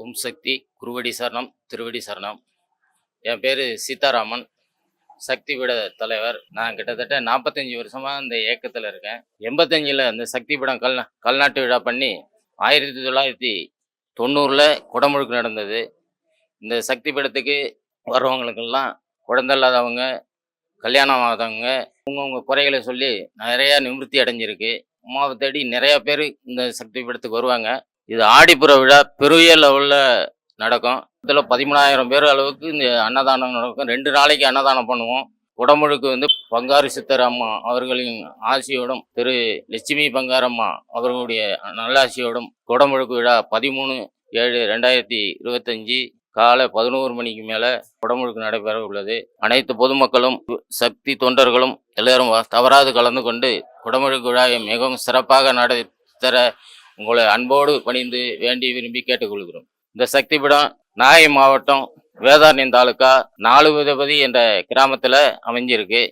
ஓம் சக்தி குருவடி சரணம் திருவடி சரணம். என் பேர் சீதாராமன், சக்தி பீட தலைவர். நான் கிட்டத்தட்ட 45 வருஷமாக இந்த இயக்கத்தில் இருக்கேன். 85ல் அந்த சக்தி பீடம் கல்நாட்டு விழா பண்ணி 1990 குடமுழுக்கு நடந்தது. இந்த சக்தி பீடத்துக்கு வர்றவங்களுக்கெல்லாம் குழந்தை இல்லாதவங்க, கல்யாணம் ஆகாதவங்க, அவங்கவுங்க குறைகளை சொல்லி நிறையா நிவர்த்தி அடைஞ்சிருக்கு. அம்மாவை தேடி நிறையா பேர் இந்த சக்தி பீடத்துக்கு வருவாங்க. இது ஆடிப்புற விழா பெரிய லெவலில் நடக்கும். இதில் 13,000 பேர் அளவுக்கு இந்த அன்னதானம் நடக்கும். 2 நாளைக்கு அன்னதானம் பண்ணுவோம். குடமுழுக்கு பங்காரு சித்தர் அம்மா அவர்களின் ஆசியோடும், திரு லட்சுமி பங்காரம்மா அவர்களுடைய நல்லாசியோடும் குடமுழுக்கு விழா 13/7/2025 காலை 11 மணிக்கு மேலே குடமுழுக்கு நடைபெற உள்ளது. அனைத்து பொதுமக்களும் சக்தி தொண்டர்களும் எல்லாரும் தவறாது கலந்து கொண்டு குடமுழுக்கு விழாவை மிகவும் சிறப்பாக நடத்தர உங்களை அன்போடு பணிந்து வேண்டி விரும்பி கேட்டுக்கொள்கிறோம். இந்த சக்தி பீடம் நாகை மாவட்டம் வேதாரண்யம் தாலுக்கா 4 என்ற கிராமத்தில் அமைஞ்சிருக்கு.